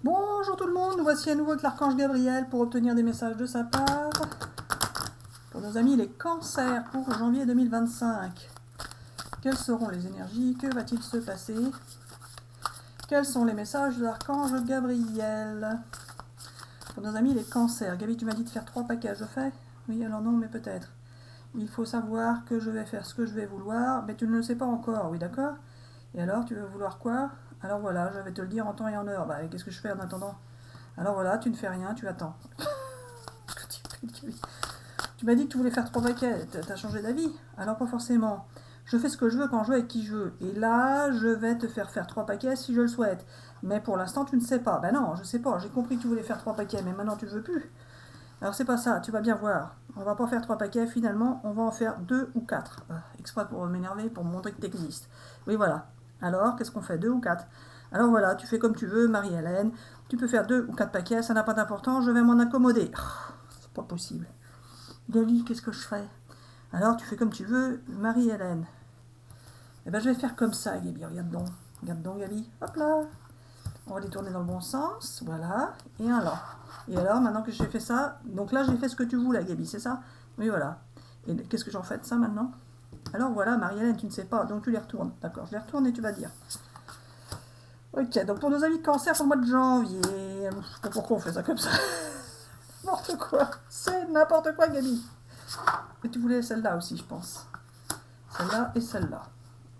Bonjour tout le monde, nous voici à nouveau avec l'archange Gabriel pour obtenir des messages de sa part. Pour nos amis les cancers pour janvier 2025. Quelles seront les énergies? Que va-t-il se passer? Quels sont les messages de l'archange Gabriel? Pour nos amis les cancers. Gabi, tu m'as dit de faire 3 paquets, je fais? Oui, alors non, mais peut-être. Il faut savoir que je vais faire ce que je vais vouloir, mais tu ne le sais pas encore, oui d'accord? Et alors, tu veux vouloir quoi? Alors voilà, je vais te le dire en temps et en heure. Bah, qu'est-ce que je fais en attendant? Alors voilà, tu ne fais rien, tu attends. Tu m'as dit que tu voulais faire 3 paquets, t'as changé d'avis? Alors pas forcément. Je fais ce que je veux quand je veux avec qui je veux. Et là, je vais te faire 3 paquets si je le souhaite. Mais pour l'instant, tu ne sais pas. Ben non, je sais pas. J'ai compris que tu voulais faire 3 paquets, mais maintenant tu ne veux plus. Alors c'est pas ça, tu vas bien voir. On va pas faire 3 paquets, finalement, on va en faire 2 ou 4. Exprès pour m'énerver, pour me montrer que tu existes. Oui, voilà. Alors, qu'est-ce qu'on fait? 2 ou 4? Alors voilà, tu fais comme tu veux, Marie-Hélène. Tu peux faire 2 ou 4 paquets, ça n'a pas d'importance, je vais m'en accommoder. C'est pas possible. Gabi, qu'est-ce que je fais? Alors, tu fais comme tu veux, Marie-Hélène. Eh ben, je vais faire comme ça, Gabi. Regarde donc. Regarde donc, Gabi. Hop là. On va les tourner dans le bon sens. Voilà. Et un là. Et alors, maintenant que j'ai fait ça, donc là, j'ai fait ce que tu voulais, Gabi, c'est ça? Oui, voilà. Et qu'est-ce que j'en fais de ça maintenant? Alors voilà, Marie-Hélène, tu ne sais pas, donc tu les retournes. D'accord, je les retourne et tu vas dire. Ok, donc pour nos amis de cancer, pour le mois de janvier. Je sais pas pourquoi on fait ça comme ça. N'importe quoi. C'est n'importe quoi, Gabi. Et tu voulais celle-là aussi, je pense. Celle-là et celle-là.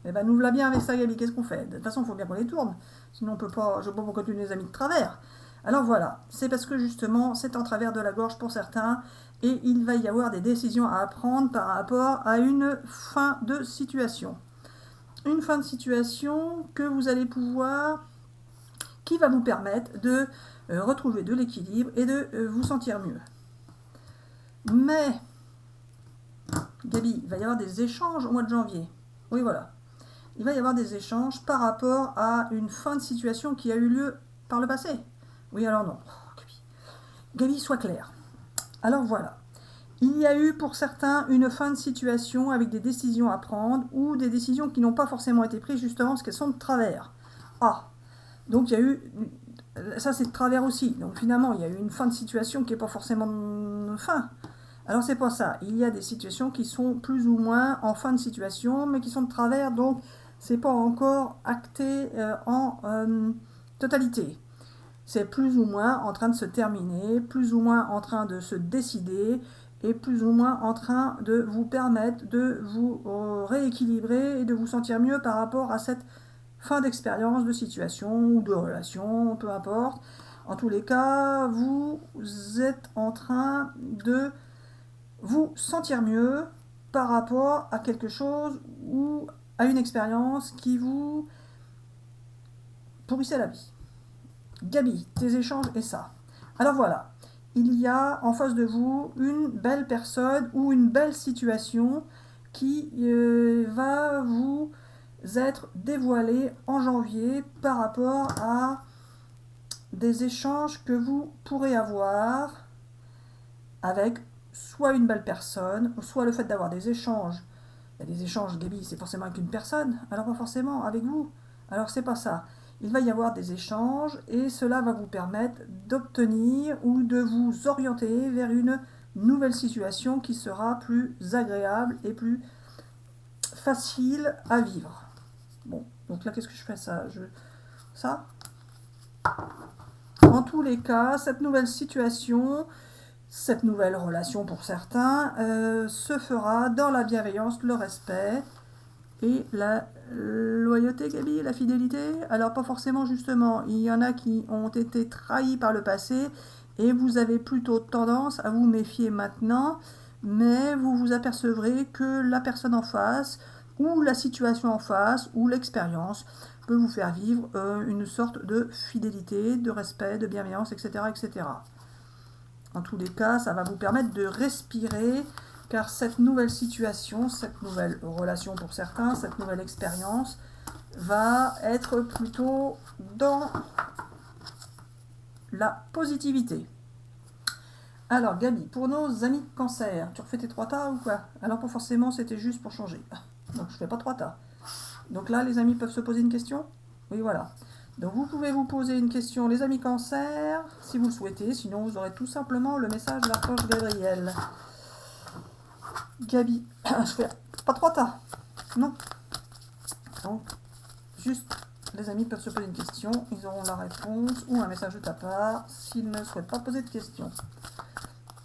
Eh ben, nous voilà bien avec ça, Gabi. Qu'est-ce qu'on fait? De toute façon, il faut bien qu'on les tourne. Sinon, on peut pas. Je ne sais pas pourquoi tu les as mis de travers. Alors voilà. C'est parce que justement, c'est en travers de la gorge pour certains. Et il va y avoir des décisions à prendre par rapport à une fin de situation. Une fin de situation que vous allez pouvoir. Qui va vous permettre de retrouver de l'équilibre et de vous sentir mieux. Mais. Gabi, il va y avoir des échanges au mois de janvier. Oui, voilà. Il va y avoir des échanges par rapport à une fin de situation qui a eu lieu par le passé. Oui, alors non. Gabi. Gabi, sois clair. Alors voilà. Il y a eu pour certains une fin de situation avec des décisions à prendre ou des décisions qui n'ont pas forcément été prises justement parce qu'elles sont de travers. Ah, donc il y a eu. Ça, c'est de travers aussi. Donc finalement, il y a eu une fin de situation qui n'est pas forcément une fin. Alors c'est pas ça. Il y a des situations qui sont plus ou moins en fin de situation, mais qui sont de travers, donc c'est pas encore acté en totalité. C'est plus ou moins en train de se terminer, plus ou moins en train de se décider, et plus ou moins en train de vous permettre de vous rééquilibrer et de vous sentir mieux par rapport à cette fin d'expérience, de situation ou de relation, peu importe. En tous les cas, vous êtes en train de vous sentir mieux par rapport à quelque chose ou à une expérience qui vous pourrissait la vie. Gabi, tes échanges et ça. Alors voilà, il y a en face de vous une belle personne ou une belle situation qui va vous être dévoilée en janvier par rapport à des échanges que vous pourrez avoir avec soit une belle personne, soit le fait d'avoir des échanges. Il y a des échanges, Gabi, c'est forcément avec une personne, alors pas forcément avec vous. Alors c'est pas ça. Il va y avoir des échanges et cela va vous permettre d'obtenir ou de vous orienter vers une nouvelle situation qui sera plus agréable et plus facile à vivre. Bon, donc là qu'est-ce que je fais ça? Ça. En tous les cas, cette nouvelle situation, cette nouvelle relation pour certains, se fera dans la bienveillance, le respect et la loyauté, Gabi, la fidélité. Alors pas forcément justement, il y en a qui ont été trahis par le passé et vous avez plutôt tendance à vous méfier maintenant, mais vous vous apercevrez que la personne en face ou la situation en face ou l'expérience peut vous faire vivre une sorte de fidélité, de respect, de bienveillance, etc., etc. En tous les cas, ça va vous permettre de respirer, car cette nouvelle situation, cette nouvelle relation pour certains, cette nouvelle expérience, va être plutôt dans la positivité. Alors, Gabi, pour nos amis de cancer, tu refais tes 3 tas ou quoi? Alors, pas forcément, c'était juste pour changer. Donc, je fais pas 3 tas. Donc là, les amis peuvent se poser une question? Oui, voilà. Donc vous pouvez vous poser une question, les amis Cancer, si vous le souhaitez, sinon vous aurez tout simplement le message de l'archange Gabriel. Gabi, je fais pas trois tas, non. Donc, juste, les amis peuvent se poser une question, ils auront la réponse ou un message de ta part s'ils ne souhaitent pas poser de questions.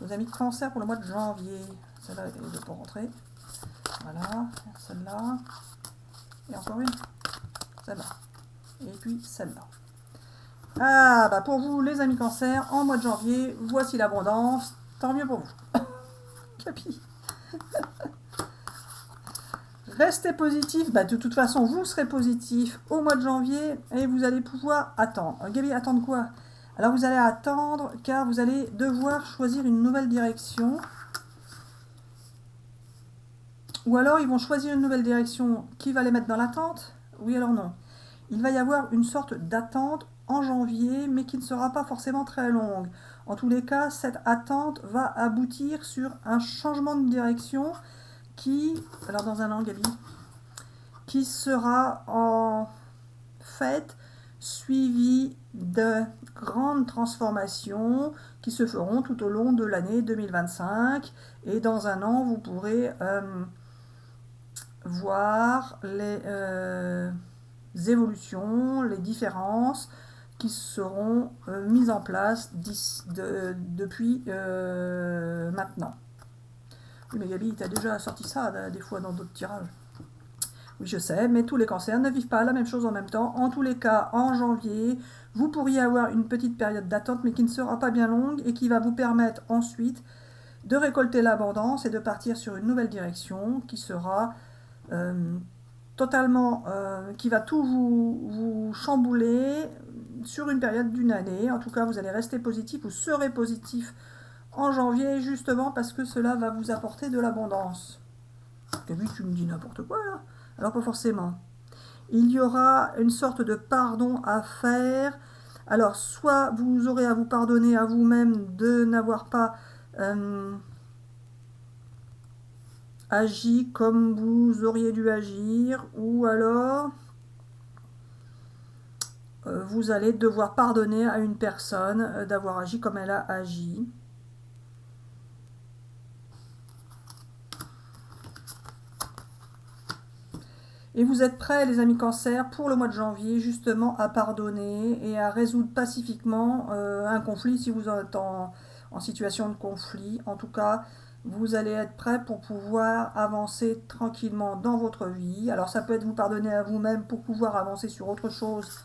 Les amis Cancer pour le mois de janvier, celle-là elle ne doit pas rentrer. Voilà, celle-là, et encore une, celle-là, et puis celle-là. Ah, bah pour vous, les amis Cancer, en mois de janvier, voici l'abondance, tant mieux pour vous. Capi. Restez positif, bah de toute façon, vous serez positif au mois de janvier et vous allez pouvoir attendre. Gabi, attendre quoi? Alors vous allez attendre car vous allez devoir choisir une nouvelle direction. Ou alors ils vont choisir une nouvelle direction qui va les mettre dans l'attente. Oui, alors non. Il va y avoir une sorte d'attente en janvier, mais qui ne sera pas forcément très longue. En tous les cas, cette attente va aboutir sur un changement de direction qui, alors dans un an, Gabi, qui sera en fait suivi de grandes transformations qui se feront tout au long de l'année 2025. Et dans un an, vous pourrez voir les évolutions, les différences qui seront mises en place depuis maintenant. Oui, mais Gabi, tu as déjà sorti ça des fois dans d'autres tirages. Oui, je sais, mais tous les cancers ne vivent pas la même chose en même temps. En tous les cas, en janvier, vous pourriez avoir une petite période d'attente, mais qui ne sera pas bien longue et qui va vous permettre ensuite de récolter l'abondance et de partir sur une nouvelle direction qui sera totalement, qui va tout vous chambouler sur une période d'une année. En tout cas, vous allez rester positif, vous serez positif en janvier, justement parce que cela va vous apporter de l'abondance. Gabi, tu me dis n'importe quoi là. Alors pas forcément. Il y aura une sorte de pardon à faire. Alors soit vous aurez à vous pardonner à vous-même de n'avoir pas agi comme vous auriez dû agir, ou alors vous allez devoir pardonner à une personne d'avoir agi comme elle a agi. Et vous êtes prêts, les amis Cancer, pour le mois de janvier, justement, à pardonner et à résoudre pacifiquement un conflit si vous êtes en situation de conflit. En tout cas, vous allez être prêts pour pouvoir avancer tranquillement dans votre vie. Alors ça peut être vous pardonner à vous-même pour pouvoir avancer sur autre chose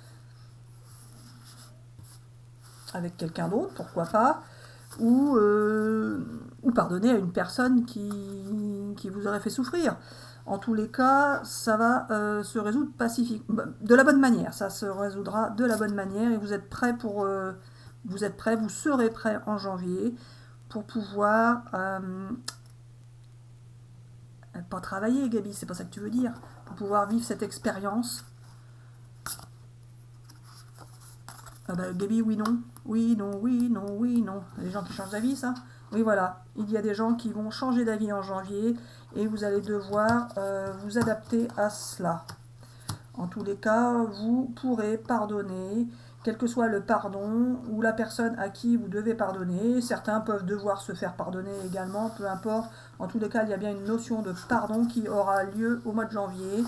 avec quelqu'un d'autre, pourquoi pas, ou pardonner à une personne qui vous aurait fait souffrir. En tous les cas, ça va se résoudre pacifiquement, de la bonne manière. Ça se résoudra de la bonne manière et vous êtes prêts vous serez prêts en janvier pour pouvoir pas travailler, Gabi, c'est pas ça que tu veux dire, pour pouvoir vivre cette expérience. Ah bah, Gabi, oui, non, oui, non, oui, non, oui, non. Les gens qui changent d'avis, ça. Oui, voilà. Il y a des gens qui vont changer d'avis en janvier et vous allez devoir vous adapter à cela. En tous les cas, vous pourrez pardonner, quel que soit le pardon ou la personne à qui vous devez pardonner. Certains peuvent devoir se faire pardonner également, peu importe. En tous les cas, il y a bien une notion de pardon qui aura lieu au mois de janvier.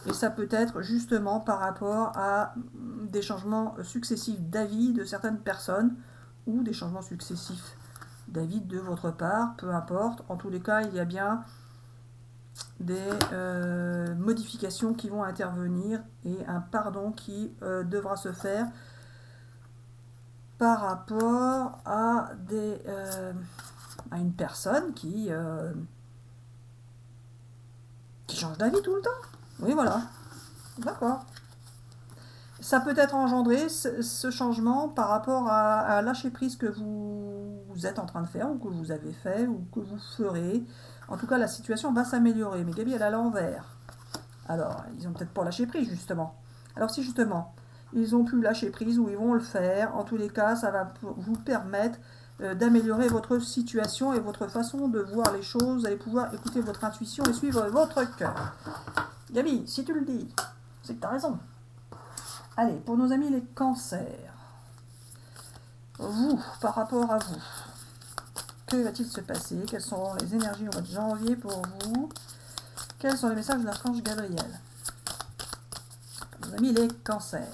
Et ça peut être justement par rapport à des changements successifs d'avis de certaines personnes ou des changements successifs d'avis de votre part, peu importe. En tous les cas, il y a bien des modifications qui vont intervenir et un pardon qui devra se faire par rapport à à une personne qui change d'avis tout le temps. Oui, voilà. D'accord. Ça peut être engendré, ce changement, par rapport à lâcher prise que vous êtes en train de faire, ou que vous avez fait, ou que vous ferez. En tout cas, la situation va s'améliorer. Mais Gabi, elle est à l'envers. Alors, ils n'ont peut-être pas lâché prise, justement. Alors, si justement, ils ont pu lâcher prise, ou ils vont le faire, en tous les cas, ça va vous permettre d'améliorer votre situation et votre façon de voir les choses. Vous allez pouvoir écouter votre intuition et suivre votre cœur. Gabi, si tu le dis, c'est que tu as raison. Allez, pour nos amis les cancers, vous, par rapport à vous, que va-t-il se passer? Quelles seront les énergies au mois de janvier pour vous? Quels sont les messages de l'archange Gabriel? Pour nos amis les cancers.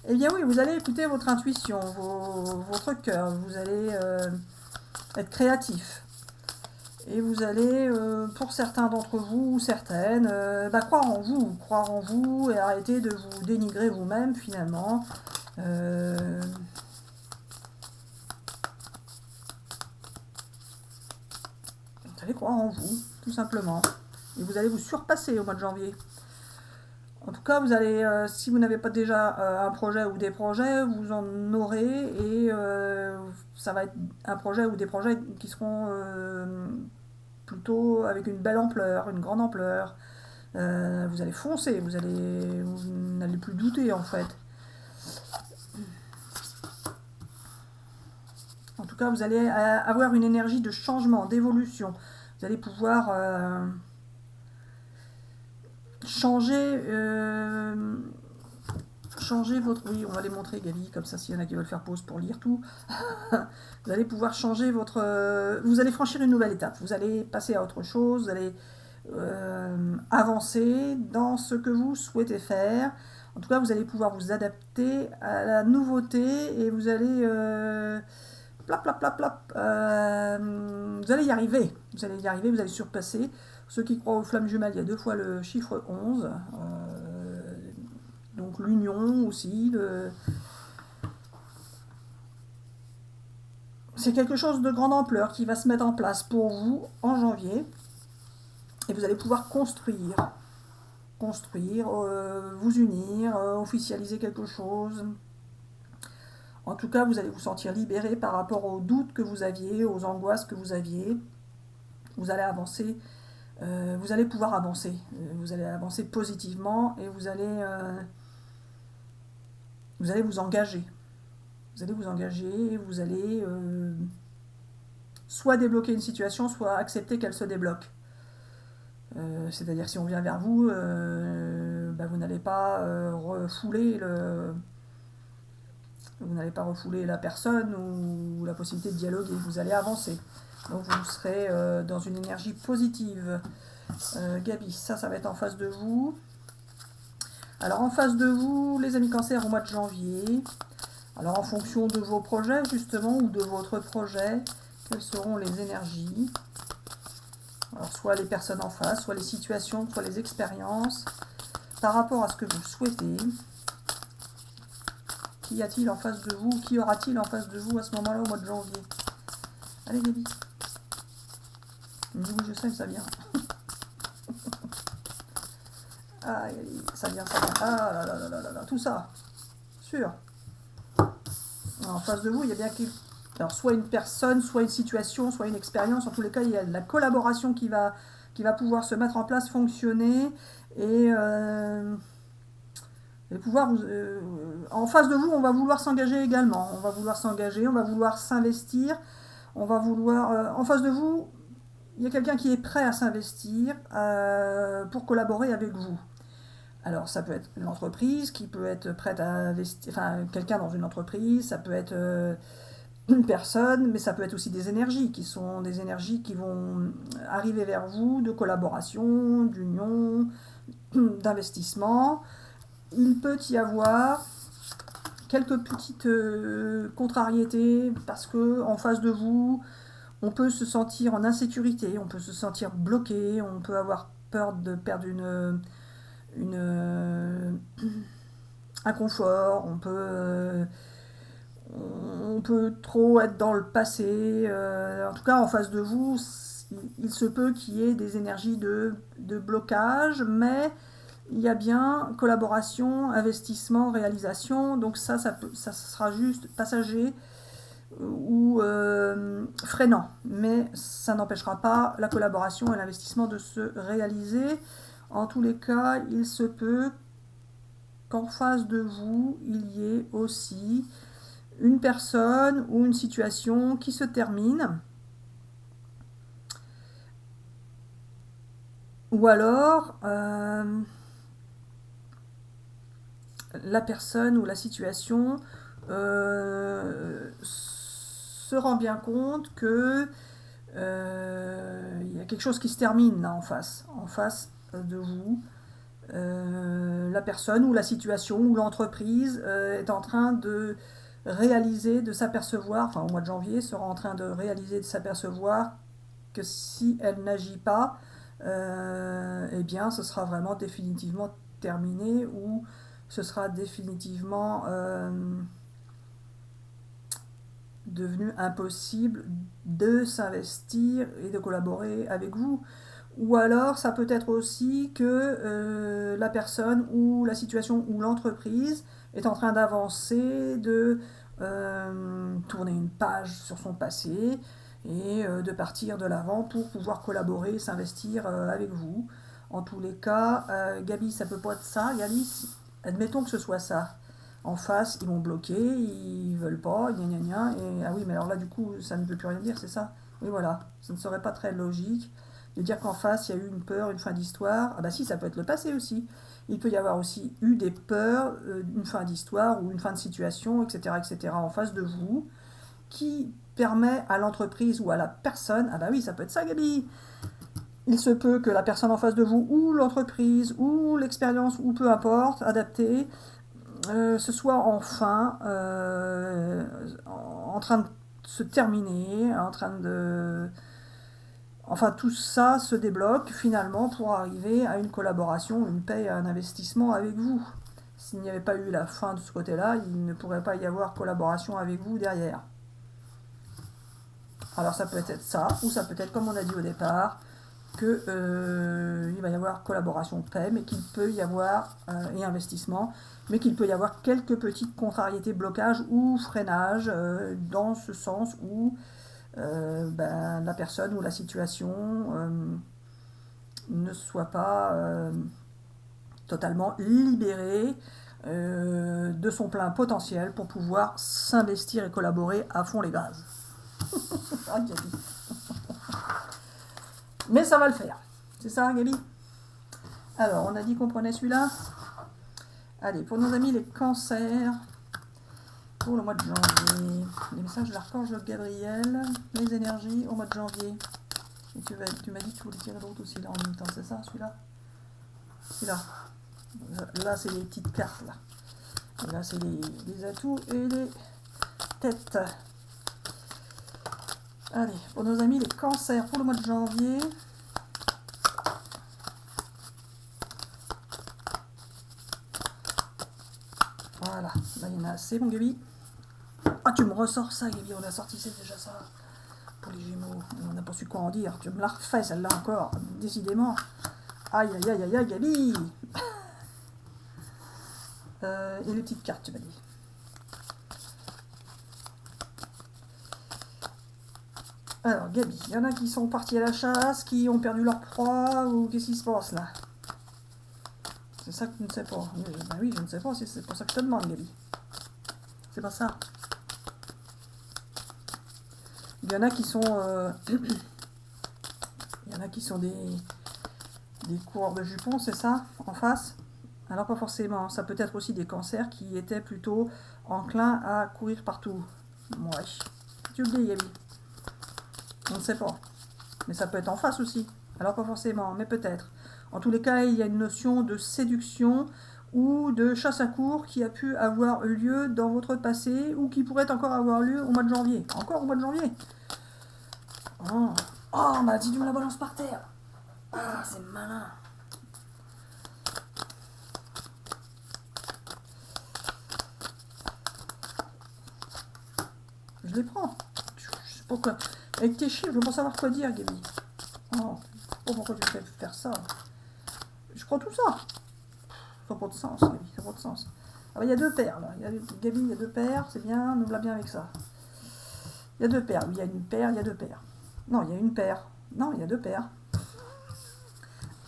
Eh bien oui, vous allez écouter votre intuition, votre cœur, vous allez être créatif. Et vous allez, pour certains d'entre vous, ou certaines, croire en vous et arrêter de vous dénigrer vous-même finalement. Vous allez croire en vous, tout simplement. Et vous allez vous surpasser au mois de janvier. En tout cas, vous allez, si vous n'avez pas déjà un projet ou des projets, vous en aurez et ça va être un projet ou des projets qui seront plutôt avec une belle ampleur, une grande ampleur. Vous allez foncer, vous n'allez plus douter en fait. En tout cas, vous allez avoir une énergie de changement, d'évolution. Vous allez pouvoir changer votre... Oui, on va les montrer, Gabi, comme ça, s'il y en a qui veulent faire pause pour lire tout. Vous allez pouvoir changer votre... vous allez franchir une nouvelle étape. Vous allez passer à autre chose. Vous allez avancer dans ce que vous souhaitez faire. En tout cas, vous allez pouvoir vous adapter à la nouveauté et vous allez... vous allez y arriver. Vous allez y arriver, vous allez surpasser. Ceux qui croient aux flammes jumelles, il y a 2 fois le chiffre 11. Donc l'union aussi. C'est quelque chose de grande ampleur qui va se mettre en place pour vous en janvier. Et vous allez pouvoir construire, vous unir, officialiser quelque chose. En tout cas, vous allez vous sentir libéré par rapport aux doutes que vous aviez, aux angoisses que vous aviez. Vous allez avancer. Vous allez pouvoir avancer. Vous allez avancer positivement et vous allez vous engager. Vous allez vous engager et vous allez soit débloquer une situation, soit accepter qu'elle se débloque. C'est-à-dire si on vient vers vous, vous n'allez pas refouler la personne ou la possibilité de dialoguer. Vous allez avancer. Donc vous serez dans une énergie positive. Gabi, ça va être en face de vous. Alors en face de vous, les amis cancers au mois de janvier. Alors en fonction de vos projets justement ou de votre projet, quelles seront les énergies? Alors soit les personnes en face, soit les situations, soit les expériences, par rapport à ce que vous souhaitez. Qu'y a-t-il en face de vous? Qui aura-t-il en face de vous à ce moment-là au mois de janvier? Allez Gabi. Oui, je sais que ça vient. Ah, ça vient. Ah là là là là là, tout ça. Sûr. En face de vous, il y a bien soit une personne, soit une situation, soit une expérience. En tous les cas, il y a de la collaboration qui va pouvoir se mettre en place, fonctionner et pouvoir... en face de vous, on va vouloir s'engager également. On va vouloir s'engager, on va vouloir s'investir. On va vouloir... en face de vous, il y a quelqu'un qui est prêt à s'investir pour collaborer avec vous. Alors ça peut être l'entreprise qui peut être prête à investir, enfin quelqu'un dans une entreprise, ça peut être une personne, mais ça peut être aussi des énergies qui sont des énergies qui vont arriver vers vous, de collaboration, d'union, d'investissement. Il peut y avoir quelques petites contrariétés parce que en face de vous, on peut se sentir en insécurité, on peut se sentir bloqué, on peut avoir peur de perdre un confort, on peut trop être dans le passé. En tout cas, en face de vous, il se peut qu'il y ait des énergies de blocage, mais il y a bien collaboration, investissement, réalisation. Donc ça sera juste passager ou freinant. Mais ça n'empêchera pas la collaboration et l'investissement de se réaliser. En tous les cas, il se peut qu'en face de vous, il y ait aussi une personne ou une situation qui se termine Ou alors, la personne ou la situation se rend bien compte que il y a quelque chose qui se termine là en face de vous. La personne ou la situation ou l'entreprise est en train de réaliser, de s'apercevoir, enfin au mois de janvier, sera en train de réaliser, de s'apercevoir que si elle n'agit pas, eh bien ce sera vraiment définitivement terminé ou ce sera définitivement devenu impossible de s'investir et de collaborer avec vous. Ou alors, ça peut être aussi que la personne ou la situation ou l'entreprise est en train d'avancer, de tourner une page sur son passé et de partir de l'avant pour pouvoir collaborer, s'investir avec vous. En tous les cas, Gabi, ça peut pas être ça. Gabi, admettons que ce soit ça. En face, ils vont bloquer, ils veulent pas, gna gna gna, et ah oui, mais alors là, du coup, ça ne veut plus rien dire, c'est ça? Oui, voilà, ça ne serait pas très logique de dire qu'en face, il y a eu une peur, une fin d'histoire. Ah bah si, ça peut être le passé aussi. Il peut y avoir aussi eu des peurs, une fin d'histoire ou une fin de situation, etc., en face de vous, qui permet à l'entreprise ou à la personne, ah bah oui, ça peut être ça, Gabi. Il se peut que la personne en face de vous, ou l'entreprise, ou l'expérience, ou peu importe, adaptée, ce soit enfin en train de se terminer, en train de... Enfin, tout ça se débloque finalement pour arriver à une collaboration, une paie, un investissement avec vous. S'il n'y avait pas eu la fin de ce côté-là, il ne pourrait pas y avoir collaboration avec vous derrière. Alors ça peut être ça, ou ça peut être comme on a dit au départ, que il va y avoir collaboration paix, mais qu'il peut y avoir et investissement, mais qu'il peut y avoir quelques petites contrariétés, blocages ou freinages dans ce sens où la personne ou la situation ne soit pas totalement libérée de son plein potentiel pour pouvoir s'investir et collaborer à fond les gaz. Ah, Gabi. Mais ça va le faire. C'est ça, Gabi? Alors, on a dit qu'on prenait celui-là. Allez, pour nos amis les cancers, pour le mois de janvier. Les messages de l'archange Gabriel, les énergies au mois de janvier. Et tu m'as dit que tu voulais tirer l'autre aussi là en même temps, c'est ça, celui-là? Celui-là. Là, c'est les petites cartes, là. Et là, c'est les atouts et les têtes. Allez, pour nos amis les cancers, pour le mois de janvier. Voilà, là il y en a assez, mon Gabi. Ah, tu me ressors ça, Gabi, on a sorti, c'est déjà ça. Pour les Gémeaux, on n'a pas su quoi en dire. Tu me la refais, celle-là encore, décidément. Aïe, aïe, aïe, aïe, aïe, Gabi. Et les petites cartes, tu m'as dit. Alors, Gabi, il y en a qui sont partis à la chasse, qui ont perdu leur proie, ou qu'est-ce qui se passe là? C'est ça que tu ne sais pas. Ben oui, je ne sais pas, c'est pour ça que je te demande, Gabi. C'est pas ça. Il y en a qui sont... il y en a qui sont des coureurs de jupons, c'est ça, en face? Alors pas forcément, ça peut être aussi des cancers qui étaient plutôt enclins à courir partout. Ouais. Tu le dis, Gabi. On ne sait pas. Mais ça peut être en face aussi. Alors pas forcément, mais peut-être. En tous les cas, il y a une notion de séduction ou de chasse à courre qui a pu avoir lieu dans votre passé ou qui pourrait encore avoir lieu au mois de janvier. Encore au mois de janvier. Oh, bah si tu me la balances par terre. Ah, c'est malin. Je les prends. Je sais pas quoi. Avec tes chiffres, je veux pas savoir quoi dire, Gabi. Oh, je sais pas pourquoi tu fais faire ça. Je crois tout ça. Ça n'a pas de sens, Gabi, ça n'a pas de sens. Ah bah, il y a deux paires, là. Gabi, il y a deux paires, c'est bien, nous va bien avec ça. Il y a deux paires, il y a une paire, il y a deux paires. Non, il y a une paire. Non, il y a deux paires.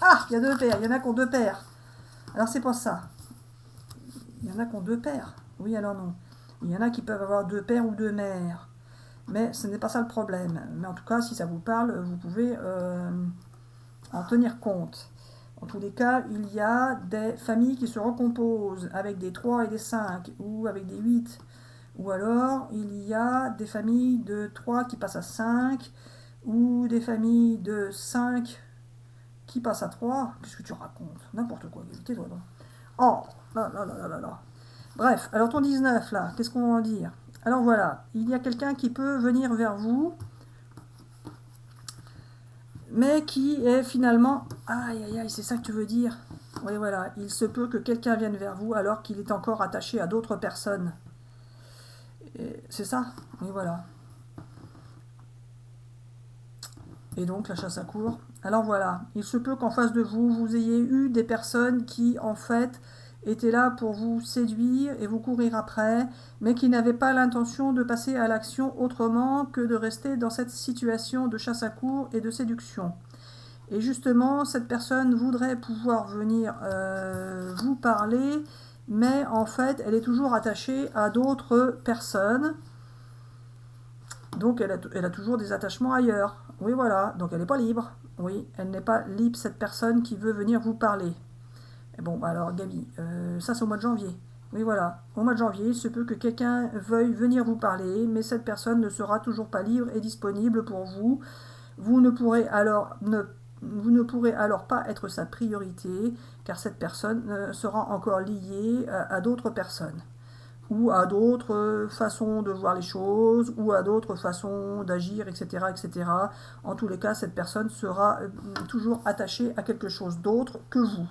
Ah, il y a deux paires, il y en a qui ont deux paires. Alors c'est pas ça. Il y en a qui ont deux paires. Oui, alors non. Il y en a qui peuvent avoir deux pères ou deux mères. Mais ce n'est pas ça le problème. Mais en tout cas, si ça vous parle, vous pouvez en tenir compte. En tous les cas, il y a des familles qui se recomposent avec des 3 et des 5 ou avec des 8. Ou alors, il y a des familles de 3 qui passent à 5 ou des familles de 5 qui passent à 3. Qu'est-ce que tu racontes? N'importe quoi, tais-toi donc. Oh, là, là, là, là, là, là. Bref, alors ton 19 là, qu'est-ce qu'on va en dire? Alors voilà, il y a quelqu'un qui peut venir vers vous, mais qui est finalement... Aïe, aïe, aïe, c'est ça que tu veux dire? Oui, voilà, il se peut que quelqu'un vienne vers vous alors qu'il est encore attaché à d'autres personnes. C'est ça? Oui, voilà. Et donc, la chasse à courre. Alors voilà, il se peut qu'en face de vous, vous ayez eu des personnes qui, en fait, étaient là pour vous séduire et vous courir après, mais qui n'avaient pas l'intention de passer à l'action autrement que de rester dans cette situation de chasse à courre et de séduction. Et justement, cette personne voudrait pouvoir venir vous parler, mais en fait, elle est toujours attachée à d'autres personnes. Donc, elle a toujours des attachements ailleurs. Oui, voilà. Donc, elle n'est pas libre. Oui, elle n'est pas libre, cette personne qui veut venir vous parler. Et bon, alors, Gabi, ça, c'est au mois de janvier. Oui, voilà. Au mois de janvier, il se peut que quelqu'un veuille venir vous parler, mais cette personne ne sera toujours pas libre et disponible pour vous. Vous ne pourrez alors pas être sa priorité, car cette personne sera encore liée à d'autres personnes, ou à d'autres façons de voir les choses, ou à d'autres façons d'agir, etc., etc. En tous les cas, cette personne sera toujours attachée à quelque chose d'autre que vous.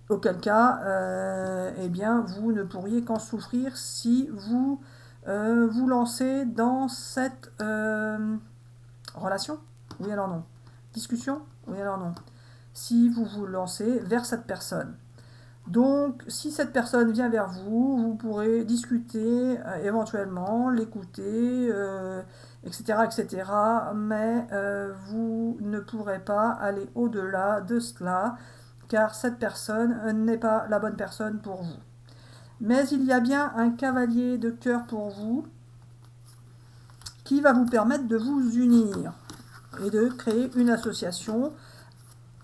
Auquel cas, eh bien, vous ne pourriez qu'en souffrir si vous vous lancez dans cette relation. Oui, alors non. Discussion? Oui, alors non. Si vous vous lancez vers cette personne. Donc, si cette personne vient vers vous, vous pourrez discuter, éventuellement, l'écouter, etc., etc. Mais vous ne pourrez pas aller au-delà de cela, car cette personne n'est pas la bonne personne pour vous. Mais il y a bien un cavalier de cœur pour vous, qui va vous permettre de vous unir et de créer une association.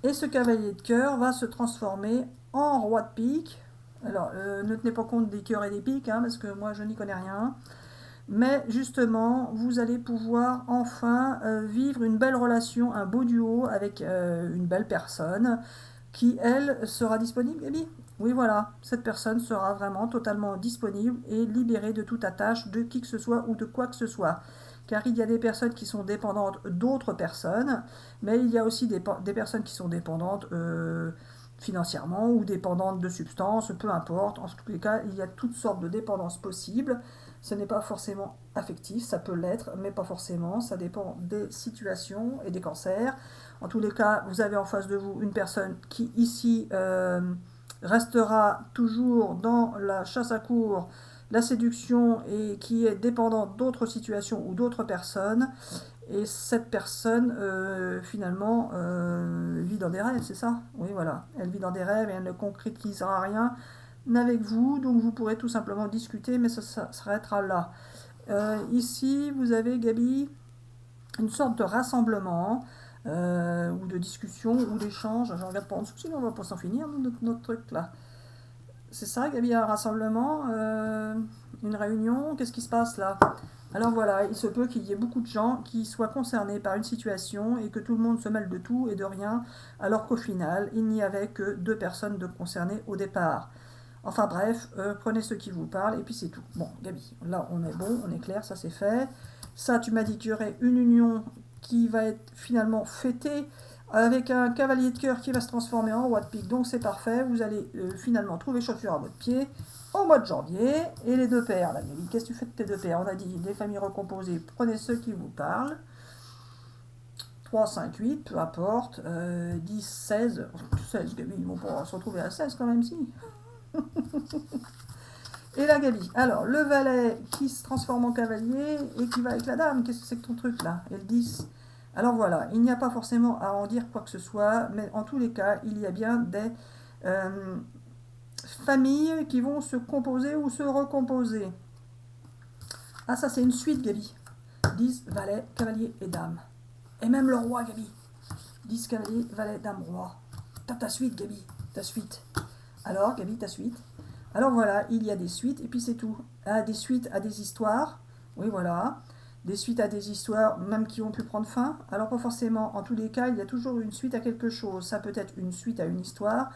Et ce cavalier de cœur va se transformer en roi de pique. Alors, ne tenez pas compte des cœurs et des piques, parce que moi, je n'y connais rien. Mais justement, vous allez pouvoir enfin vivre une belle relation, un beau duo avec une belle personne qui, elle, sera disponible. Eh bien, oui, voilà, cette personne sera vraiment totalement disponible et libérée de toute attache de qui que ce soit ou de quoi que ce soit. Car il y a des personnes qui sont dépendantes d'autres personnes, mais il y a aussi des personnes qui sont dépendantes financièrement ou dépendantes de substances, peu importe. En tous les cas, il y a toutes sortes de dépendances possibles. Ce n'est pas forcément affectif, ça peut l'être, mais pas forcément. Ça dépend des situations et des cancers. En tous les cas, vous avez en face de vous une personne qui, ici, restera toujours dans la chasse à courre, la séduction, et qui est dépendante d'autres situations ou d'autres personnes. Et cette personne, finalement, vit dans des rêves, c'est ça? Oui, voilà. Elle vit dans des rêves et elle ne concrétisera rien avec vous, donc vous pourrez tout simplement discuter, mais ça s'arrêtera là. Ici, vous avez, Gabi, une sorte de rassemblement, ou de discussion, ou d'échange. Je regarde pas en dessous, sinon on va pas s'en finir, notre truc là. C'est ça, Gabi, un rassemblement, une réunion, qu'est-ce qui se passe là? Alors voilà, il se peut qu'il y ait beaucoup de gens qui soient concernés par une situation et que tout le monde se mêle de tout et de rien, alors qu'au final, il n'y avait que 2 personnes de concernées au départ. Enfin bref, prenez ce qui vous parle et puis c'est tout. Bon, Gabi, là on est bon, on est clair, ça c'est fait. Ça, tu m'as dit qu'il y aurait une union qui va être finalement fêtée avec un cavalier de cœur qui va se transformer en roi de pique. Donc c'est parfait, vous allez finalement trouver chaussures à votre pied au mois de janvier. Et les 2 paires, là, Gabi, qu'est-ce que tu fais de tes 2 paires? On a dit des familles recomposées, prenez ceux qui vous parlent. 3, 5, 8, peu importe. 10, 16. 16, Gabi, ils vont pas se retrouver à 16 quand même, si. Et la Gabi. Alors, le valet qui se transforme en cavalier et qui va avec la dame. Qu'est-ce que c'est que ton truc là? Et le 10. Alors voilà, il n'y a pas forcément à en dire quoi que ce soit, mais en tous les cas, il y a bien des familles qui vont se composer ou se recomposer. Ah, ça c'est une suite, Gabi. 10, valet, cavalier et dame. Et même le roi, Gabi. 10, cavalier, valet, dame, roi. ta suite, Gabi, ta suite. Alors, Gabi, ta suite. Alors voilà, il y a des suites, et puis c'est tout. Des suites à des histoires, oui voilà. Des suites à des histoires, même qui ont pu prendre fin. Alors pas forcément, en tous les cas, il y a toujours une suite à quelque chose. Ça peut être une suite à une histoire,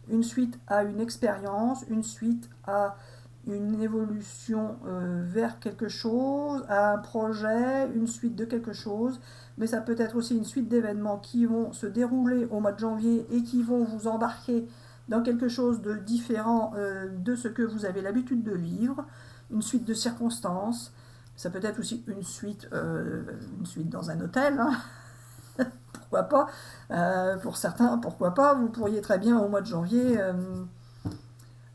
une suite à une expérience, une suite à une évolution vers quelque chose, à un projet, une suite de quelque chose. Mais ça peut être aussi une suite d'événements qui vont se dérouler au mois de janvier et qui vont vous embarquer dans quelque chose de différent de ce que vous avez l'habitude de vivre, une suite de circonstances. Ça peut être aussi une suite dans un hôtel, hein. Pourquoi pas. Pour certains, pourquoi pas. Vous pourriez très bien au mois de janvier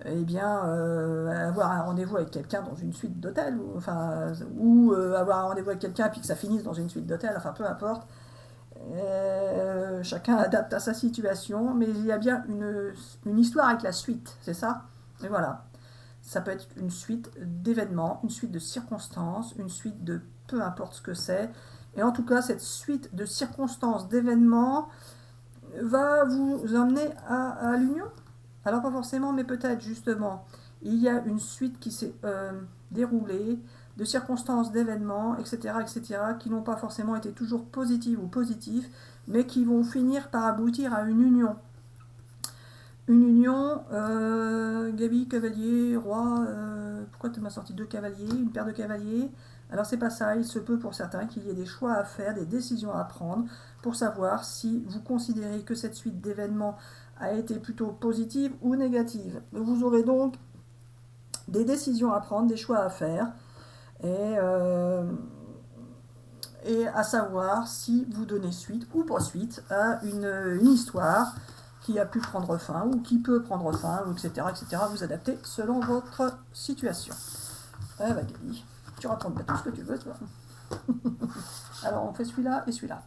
avoir un rendez-vous avec quelqu'un dans une suite d'hôtel, ou avoir un rendez-vous avec quelqu'un et puis que ça finisse dans une suite d'hôtel, enfin peu importe. Chacun adapte à sa situation, mais il y a bien une histoire avec la suite, c'est ça. Et voilà. Ça peut être une suite d'événements, une suite de circonstances, une suite de peu importe ce que c'est. Et en tout cas, cette suite de circonstances, d'événements, va vous emmener à l'union. Alors pas forcément, mais peut-être justement, il y a une suite qui s'est déroulée, de circonstances, d'événements, etc., qui n'ont pas forcément été toujours positives ou positifs, mais qui vont finir par aboutir à une union. Une union, Gabi, cavalier, roi, pourquoi tu m'as sorti 2 cavaliers, une paire de cavaliers? Alors c'est pas ça, il se peut pour certains qu'il y ait des choix à faire, des décisions à prendre, pour savoir si vous considérez que cette suite d'événements a été plutôt positive ou négative. Vous aurez donc des décisions à prendre, des choix à faire, et à savoir si vous donnez suite ou pas suite à une histoire qui a pu prendre fin ou qui peut prendre fin, etc., etc. Vous adaptez selon votre situation. Ah bah Gabi, tu racontes pas tout ce que tu veux, toi. Alors on fait celui-là et celui-là.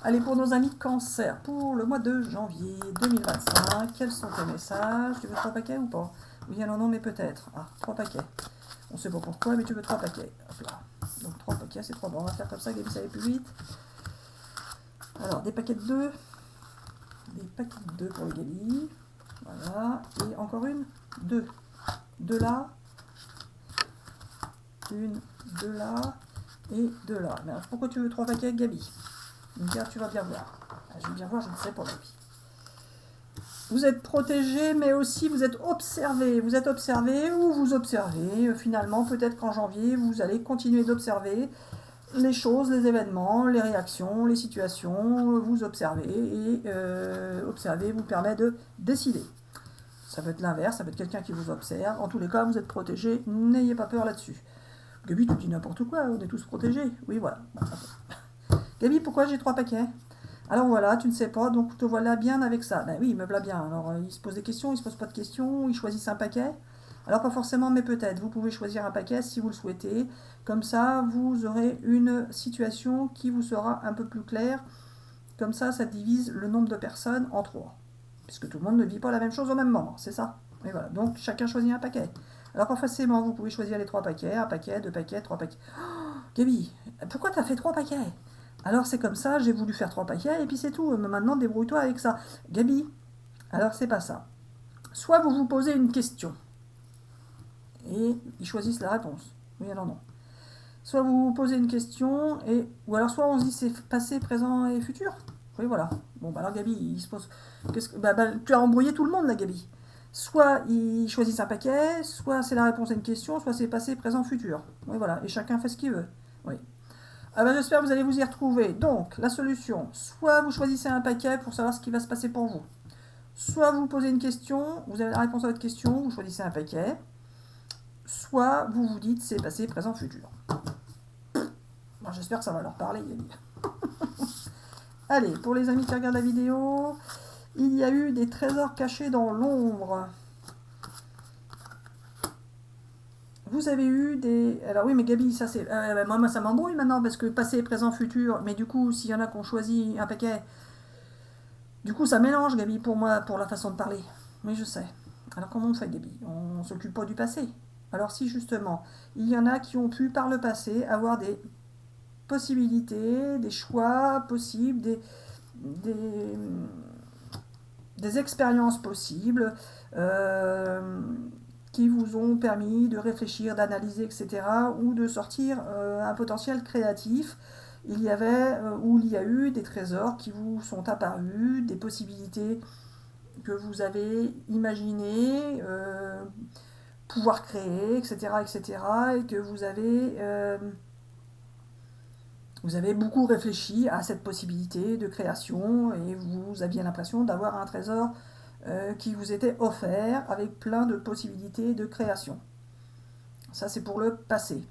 Allez, pour nos amis cancer, pour le mois de janvier 2025, quels sont tes messages? Tu veux 3 paquets ou pas? Oui, alors non, mais peut-être. 3 paquets. On ne sait pas pourquoi, mais tu veux 3 paquets. Hop là. Donc 3 paquets, c'est 3 bon. On va faire comme ça, Gabi, ça va plus vite. Alors, des paquets de 2. Des paquets de 2 pour le Gabi. Voilà. Et encore une. 2. 2 là. Une, 2 là. Et 2 là. Mais alors, pourquoi tu veux 3 paquets, Gabi? Tu vas bien voir. Je vais bien voir, je ne sais pas, Gabi. Vous êtes protégé, mais aussi vous êtes observé. Vous êtes observé ou vous observez. Finalement, peut-être qu'en janvier, vous allez continuer d'observer les choses, les événements, les réactions, les situations. Vous observez et observer vous permet de décider. Ça peut être l'inverse, ça peut être quelqu'un qui vous observe. En tous les cas, vous êtes protégé. N'ayez pas peur là-dessus. Gabi, tu dis n'importe quoi, on est tous protégés. Oui, voilà. Gabi, pourquoi j'ai 3 paquets? Alors voilà, tu ne sais pas, donc te voilà bien avec ça. Ben oui, il me voilà bien. Alors il se pose des questions, il se pose pas de questions, il choisit un paquet. Alors pas forcément, mais peut-être. Vous pouvez choisir un paquet si vous le souhaitez. Comme ça, vous aurez une situation qui vous sera un peu plus claire. Comme ça divise le nombre de personnes en 3. Puisque tout le monde ne vit pas la même chose au même moment, c'est ça. Et voilà, donc chacun choisit un paquet. Alors pas forcément, vous pouvez choisir les 3 paquets, 1 paquet, 2 paquets, 3 paquets. Oh, Gabi, pourquoi tu as fait 3 paquets? Alors c'est comme ça, j'ai voulu faire 3 paquets et puis c'est tout. Mais maintenant débrouille-toi avec ça. Gabi, alors c'est pas ça. Soit vous vous posez une question et ils choisissent la réponse. Oui, alors non. Soit vous vous posez une question ou alors soit on se dit c'est passé, présent et futur. Oui, voilà. Bon, bah alors Gabi, il se pose. Tu as embrouillé tout le monde là, Gabi. Soit ils choisissent un paquet, soit c'est la réponse à une question, soit c'est passé, présent, futur. Oui, voilà. Et chacun fait ce qu'il veut. Oui. J'espère que vous allez vous y retrouver. Donc, la solution, soit vous choisissez un paquet pour savoir ce qui va se passer pour vous. Soit vous posez une question, vous avez la réponse à votre question, vous choisissez un paquet. Soit vous vous dites c'est passé, présent, futur. Bon, j'espère que ça va leur parler, Gabi. Allez, pour les amis qui regardent la vidéo, il y a eu des trésors cachés dans l'ombre. Vous avez eu des... Alors oui, mais Gabi, ça c'est... moi, ça m'embrouille maintenant, parce que passé, présent, futur, mais du coup, s'il y en a qui ont choisi un paquet, du coup, ça mélange, Gabi, pour moi, pour la façon de parler. Oui, je sais. Alors comment on fait, Gabi? On s'occupe pas du passé. Alors si, justement, il y en a qui ont pu, par le passé, avoir des possibilités, des choix possibles, des des expériences possibles qui vous ont permis de réfléchir, d'analyser, etc., ou de sortir un potentiel créatif. Il y avait ou il y a eu des trésors qui vous sont apparus, des possibilités que vous avez imaginées, pouvoir créer, etc., etc., et que vous avez beaucoup réfléchi à cette possibilité de création et vous aviez l'impression d'avoir un trésor qui vous était offert avec plein de possibilités de création. Ça, c'est pour le passé.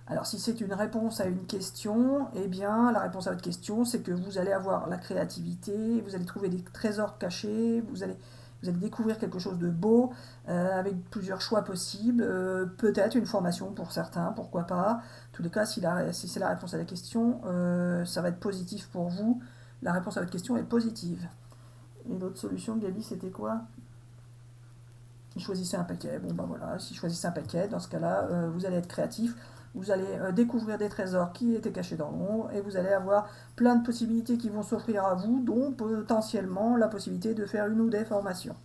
Alors, si c'est une réponse à une question, eh bien, la réponse à votre question, c'est que vous allez avoir la créativité, vous allez trouver des trésors cachés, vous allez découvrir quelque chose de beau, avec plusieurs choix possibles, peut-être une formation pour certains, pourquoi pas. En tous les cas, si c'est la réponse à la question, ça va être positif pour vous. La réponse à votre question est positive. Et l'autre solution, Gabi, c'était quoi? Choisissez un paquet. Bon, ben voilà, si choisissez un paquet, dans ce cas-là, vous allez être créatif. Vous allez découvrir des trésors qui étaient cachés dans l'ombre et vous allez avoir plein de possibilités qui vont s'offrir à vous, dont potentiellement la possibilité de faire une ou des formations.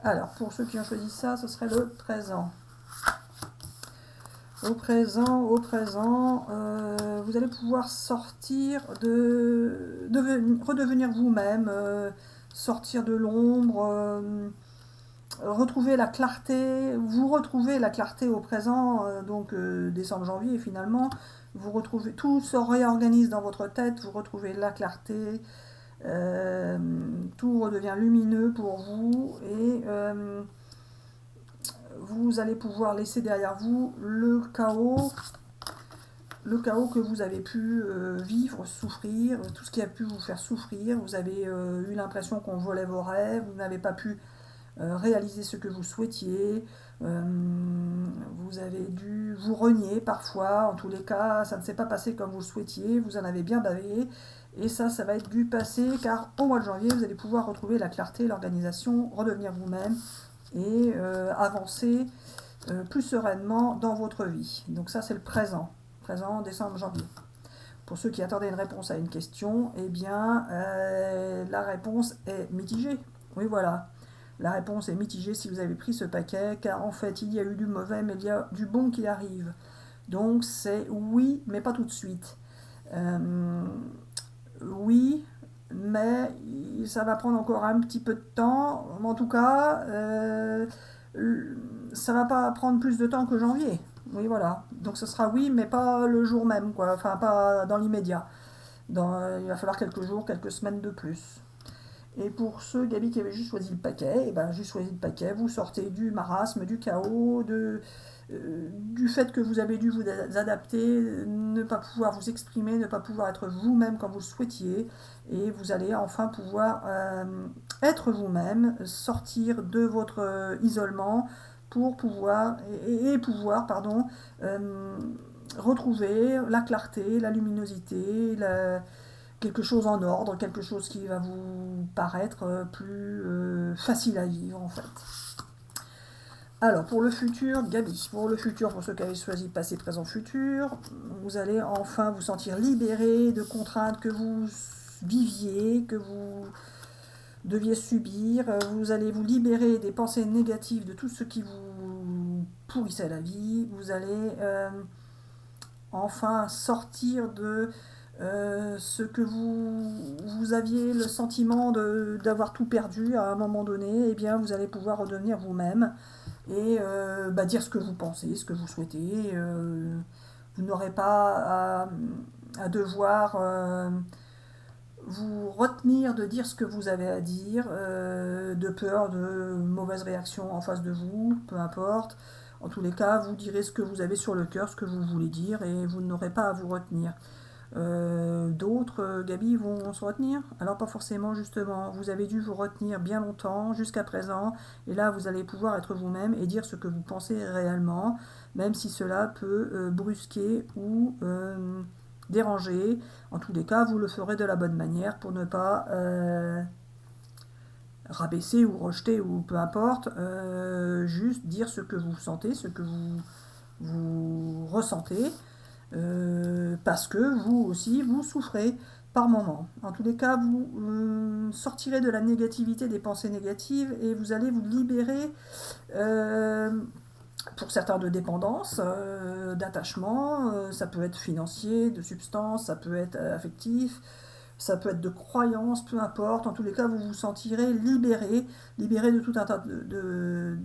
Alors, pour ceux qui ont choisi ça, ce serait le présent. Au présent, vous allez pouvoir sortir redevenir vous-même, sortir de l'ombre, retrouver la clarté, vous retrouvez la clarté au présent, donc décembre, janvier, finalement, vous retrouvez, tout se réorganise dans votre tête, vous retrouvez la clarté, tout redevient lumineux pour vous et vous allez pouvoir laisser derrière vous le chaos que vous avez pu vivre, souffrir, tout ce qui a pu vous faire souffrir. Vous avez eu l'impression qu'on volait vos rêves, vous n'avez pas pu réaliser ce que vous souhaitiez, vous avez dû vous renier parfois, en tous les cas, ça ne s'est pas passé comme vous le souhaitiez, vous en avez bien bavé, et ça va être du passé, car au mois de janvier, vous allez pouvoir retrouver la clarté, l'organisation, redevenir vous-même, et avancer plus sereinement dans votre vie. Donc ça, c'est le présent, décembre, janvier. Pour ceux qui attendaient une réponse à une question, eh bien, la réponse est mitigée. Oui, voilà. La réponse est mitigée si vous avez pris ce paquet, car en fait, il y a eu du mauvais, mais il y a du bon qui arrive. Donc, c'est oui, mais pas tout de suite. Oui, mais ça va prendre encore un petit peu de temps. En tout cas, ça va pas prendre plus de temps que janvier. Oui, voilà. Donc, ce sera oui, mais pas le jour même, quoi. Enfin, pas dans l'immédiat. Il va falloir quelques jours, quelques semaines de plus. Et pour ceux, Gabi, qui avaient juste choisi le paquet, et ben juste choisi le paquet, vous sortez du marasme, du chaos, du fait que vous avez dû vous adapter, ne pas pouvoir vous exprimer, ne pas pouvoir être vous-même comme vous le souhaitiez, et vous allez enfin pouvoir être vous-même, sortir de votre isolement pour pouvoir, pardon, retrouver la clarté, la luminosité, quelque chose en ordre, quelque chose qui va vous paraître plus facile à vivre en fait. Alors pour le futur, Gabi, pour le futur, pour ceux qui avaient choisi passé, présent, futur, vous allez enfin vous sentir libéré de contraintes que vous viviez, que vous deviez subir, vous allez vous libérer des pensées négatives, de tout ce qui vous pourrissait la vie, vous allez enfin sortir de ce que vous aviez le sentiment d'avoir tout perdu à un moment donné, eh bien vous allez pouvoir redevenir vous-même et dire ce que vous pensez, ce que vous souhaitez. Vous n'aurez pas à devoir vous retenir de dire ce que vous avez à dire, de peur de mauvaises réactions en face de vous, peu importe. En tous les cas, vous direz ce que vous avez sur le cœur, ce que vous voulez dire, et vous n'aurez pas à vous retenir. D'autres, Gabi, vont se retenir. Alors pas forcément, justement. Vous avez dû vous retenir bien longtemps, jusqu'à présent, et là vous allez pouvoir être vous-même et dire ce que vous pensez réellement, même si cela peut brusquer ou déranger. En tous les cas, vous le ferez de la bonne manière pour ne pas rabaisser ou rejeter ou peu importe, juste dire ce que vous sentez, ce que vous ressentez, parce que vous aussi, vous souffrez par moment. En tous les cas, sortirez de la négativité des pensées négatives et vous allez vous libérer, pour certains, de dépendance, d'attachement, ça peut être financier, de substance, ça peut être affectif, ça peut être de croyance, peu importe. En tous les cas, vous vous sentirez libéré, libéré de tout un tas de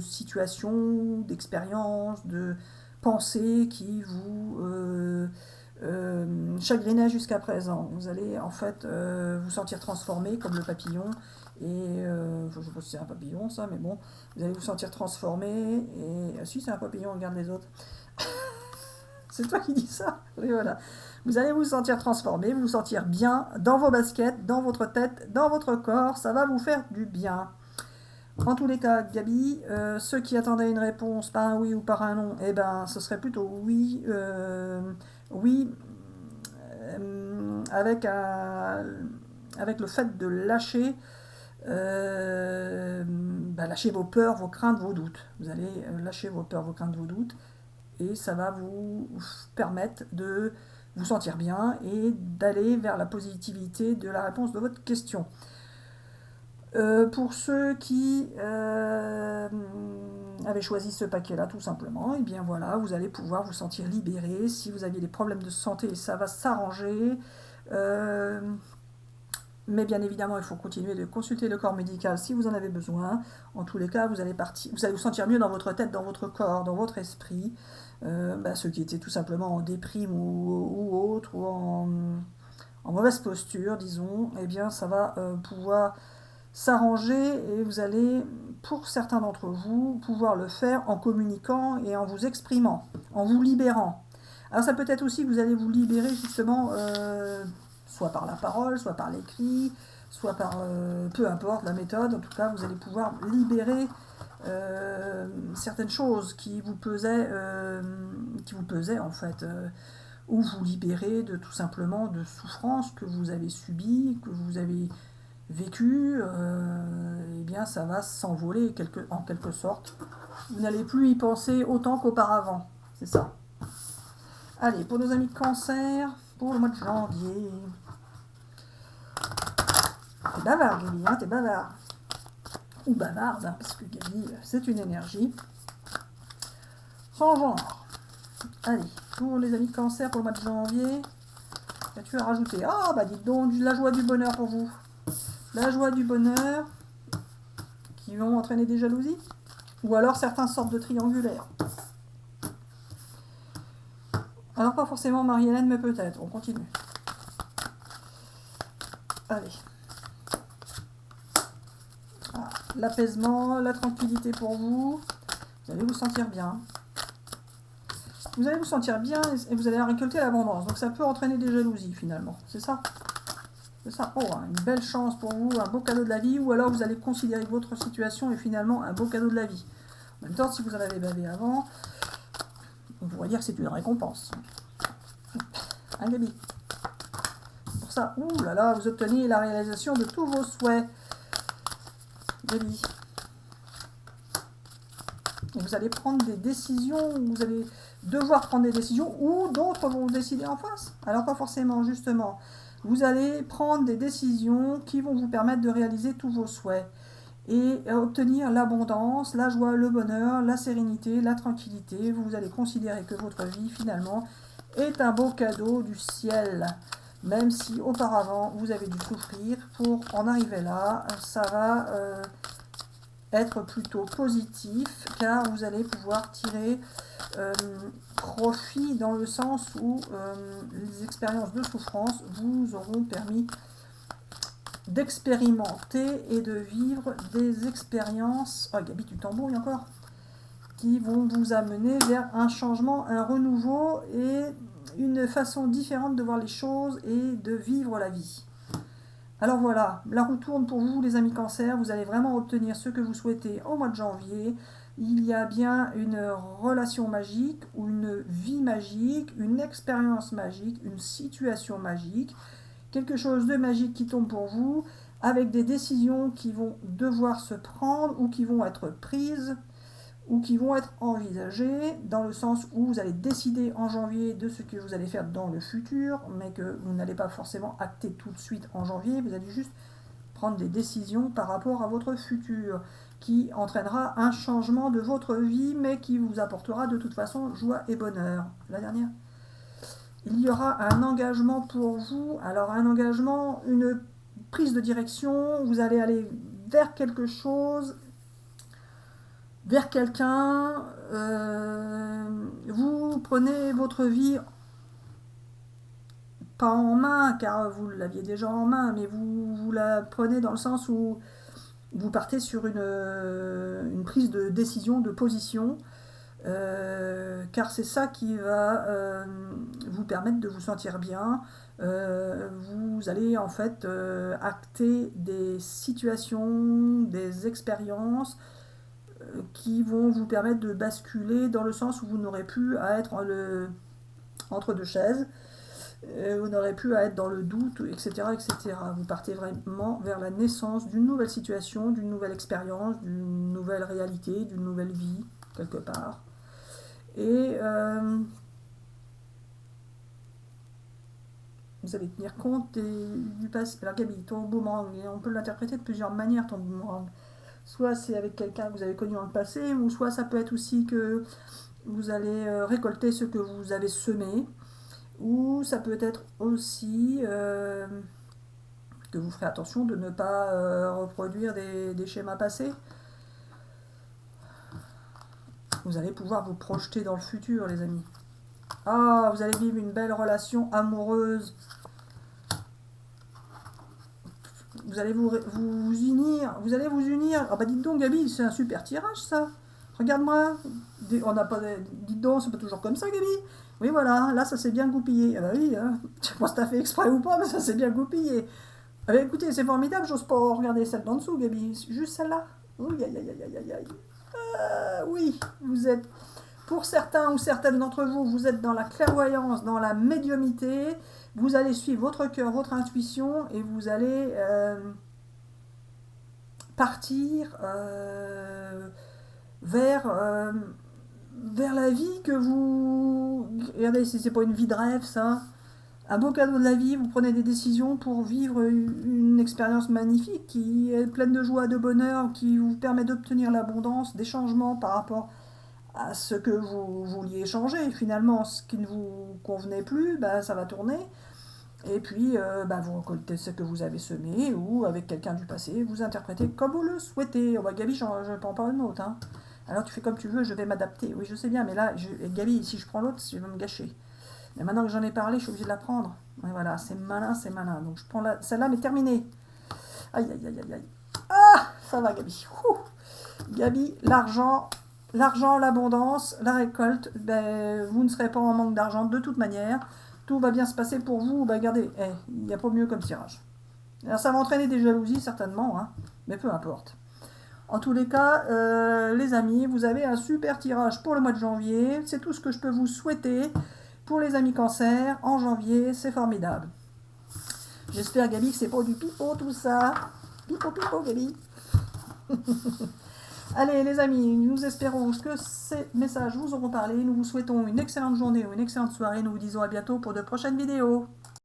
situations, d'expériences, de pensées qui vous chagrinaient jusqu'à présent. Vous allez en fait vous sentir transformé comme le papillon. Et je sais pas si c'est un papillon ça, mais bon, vous allez vous sentir transformé. Et si c'est un papillon, regarde les autres. C'est toi qui dis ça. Oui, voilà. Vous allez vous sentir transformé, vous sentir bien dans vos baskets, dans votre tête, dans votre corps. Ça va vous faire du bien. En tous les cas, Gabi, ceux qui attendaient une réponse par un oui ou par un non, eh ben, ce serait plutôt oui. Oui, avec le fait de lâcher, lâcher vos peurs, vos craintes, vos doutes. Vous allez lâcher vos peurs, vos craintes, vos doutes. Et ça va vous permettre de vous sentir bien et d'aller vers la positivité de la réponse de votre question. Pour ceux qui avaient choisi ce paquet-là, tout simplement, et bien voilà, vous allez pouvoir vous sentir libéré. Si vous aviez des problèmes de santé, ça va s'arranger. Mais bien évidemment, il faut continuer de consulter le corps médical si vous en avez besoin. En tous les cas, vous allez vous sentir mieux dans votre tête, dans votre corps, dans votre esprit. Ceux qui étaient tout simplement en déprime ou autre, ou en mauvaise posture, disons, eh bien ça va pouvoir s'arranger et vous allez, pour certains d'entre vous, pouvoir le faire en communiquant et en vous exprimant, en vous libérant. Alors ça peut être aussi que vous allez vous libérer justement, soit par la parole, soit par l'écrit, soit par peu importe la méthode. En tout cas, vous allez pouvoir libérer certaines choses qui vous pesaient en fait, ou vous libérer de tout simplement de souffrances que vous avez subies, que vous avez vécues. Eh bien ça va s'envoler en quelque sorte. Vous n'allez plus y penser autant qu'auparavant. C'est ça. Allez, pour nos amis de Cancer, pour le mois de janvier. T'es bavard, Gabi, hein, t'es bavard. Ou bavarde, hein, parce que Gabi, c'est une énergie. Sans genre. Allez, pour les amis de Cancer, pour le mois de janvier, qu'as-tu à rajouter? Ah, bah dites donc, la joie du bonheur pour vous. La joie du bonheur, qui vont entraîner des jalousies, ou alors certaines sortes de triangulaires. Alors pas forcément Marie-Hélène, mais peut-être. On continue. Allez. Ah, l'apaisement, la tranquillité pour vous. Vous allez vous sentir bien. Vous allez vous sentir bien et vous allez récolter l'abondance. Donc ça peut entraîner des jalousies finalement. C'est ça. C'est ça. Oh, une belle chance pour vous, un beau cadeau de la vie. Ou alors vous allez considérer que votre situation est finalement un beau cadeau de la vie. En même temps, si vous en avez bavé avant, on pourrait dire que c'est une récompense. Hein, Gabi? Pour ça, ouh là là, vous obtenez la réalisation de tous vos souhaits. Gabi. Et vous allez prendre des décisions, vous allez devoir prendre des décisions, ou d'autres vont décider en face. Alors pas forcément, justement. Vous allez prendre des décisions qui vont vous permettre de réaliser tous vos souhaits. Et obtenir l'abondance, la joie, le bonheur, la sérénité, la tranquillité. Vous allez considérer que votre vie, finalement, est un beau cadeau du ciel. Même si auparavant, vous avez dû souffrir pour en arriver là, ça va être plutôt positif, car vous allez pouvoir tirer profit dans le sens où les expériences de souffrance vous auront permis d'expérimenter et de vivre des expériences, oh Gabi tu t'embrouilles encore, qui vont vous amener vers un changement, un renouveau et une façon différente de voir les choses et de vivre la vie. Alors voilà, la roue tourne pour vous les amis Cancer, vous allez vraiment obtenir ce que vous souhaitez au mois de janvier. Il y a bien une relation magique ou une vie magique, une expérience magique, une situation magique, quelque chose de magique qui tombe pour vous, avec des décisions qui vont devoir se prendre ou qui vont être prises, ou qui vont être envisagées dans le sens où vous allez décider en janvier de ce que vous allez faire dans le futur, mais que vous n'allez pas forcément acter tout de suite en janvier, vous allez juste prendre des décisions par rapport à votre futur, qui entraînera un changement de votre vie, mais qui vous apportera de toute façon joie et bonheur. La dernière. Il y aura un engagement pour vous, alors un engagement, une prise de direction, vous allez aller vers quelque chose, vers quelqu'un, vous prenez votre vie pas en main, car vous l'aviez déjà en main, mais vous la prenez dans le sens où vous partez sur une prise de décision, de position, car c'est ça qui va vous permettre de vous sentir bien. Vous allez en fait acter des situations, des expériences qui vont vous permettre de basculer dans le sens où vous n'aurez plus à être entre deux chaises, vous n'aurez plus à être dans le doute, etc., etc. Vous partez vraiment vers la naissance d'une nouvelle situation, d'une nouvelle expérience, d'une nouvelle réalité, d'une nouvelle vie, quelque part. Et vous allez tenir compte du passé. Alors Gabi, ton boomerang, on peut l'interpréter de plusieurs manières, ton boomerang. Soit c'est avec quelqu'un que vous avez connu dans le passé, ou soit ça peut être aussi que vous allez récolter ce que vous avez semé, ou ça peut être aussi que vous ferez attention de ne pas reproduire des schémas passés. Vous allez pouvoir vous projeter dans le futur, les amis. Ah, vous allez vivre une belle relation amoureuse. Vous allez vous unir. Vous allez vous unir. Ah bah dites donc, Gabi, c'est un super tirage, ça. Regarde-moi. On n'a pas. Dites donc, c'est pas toujours comme ça, Gabi. Oui, voilà. Là, ça s'est bien goupillé. Ah bah oui, hein. Je sais pas si t'as fait exprès ou pas, mais ça s'est bien goupillé. Ah bah écoutez, c'est formidable. J'ose pas regarder celle d'en dessous, Gabi. Juste celle-là. Oui, aïe, aïe, aïe, aïe, aïe. Oui, vous êtes. Pour certains ou certaines d'entre vous, vous êtes dans la clairvoyance, dans la médiumnité. Vous allez suivre votre cœur, votre intuition, et vous allez partir vers la vie que vous... Regardez, si c'est pas une vie de rêve, ça. Un beau cadeau de la vie, vous prenez des décisions pour vivre une expérience magnifique qui est pleine de joie, de bonheur, qui vous permet d'obtenir l'abondance, des changements par rapport à ce que vous vouliez changer. Finalement, ce qui ne vous convenait plus, bah, ça va tourner. Et puis, vous récoltez ce que vous avez semé, ou avec quelqu'un du passé, vous interprétez comme vous le souhaitez. Oh, bah, Gabi, je ne prends pas une autre. Hein. Alors tu fais comme tu veux, je vais m'adapter. Oui, je sais bien, mais là, Gabi, si je prends l'autre, je vais me gâcher. Mais maintenant que j'en ai parlé, je suis obligée de la prendre. Et voilà, c'est malin, c'est malin. Donc je prends celle-là, mais terminée. Aïe, aïe, aïe, aïe, aïe. Ah, ça va, Gabi. Ouh. Gabi, l'argent, l'abondance, la récolte, ben, vous ne serez pas en manque d'argent de toute manière. Tout va bien se passer pour vous. Ben, regardez, il n'y a pas mieux comme tirage. Alors ça va entraîner des jalousies, certainement, hein, mais peu importe. En tous les cas, les amis, vous avez un super tirage pour le mois de janvier. C'est tout ce que je peux vous souhaiter. Pour les amis cancer, en janvier, c'est formidable. J'espère, Gabi, que c'est pas du pipeau tout ça. Pipeau, Gabi. Allez, les amis, nous espérons que ces messages vous auront parlé. Nous vous souhaitons une excellente journée ou une excellente soirée. Nous vous disons à bientôt pour de prochaines vidéos.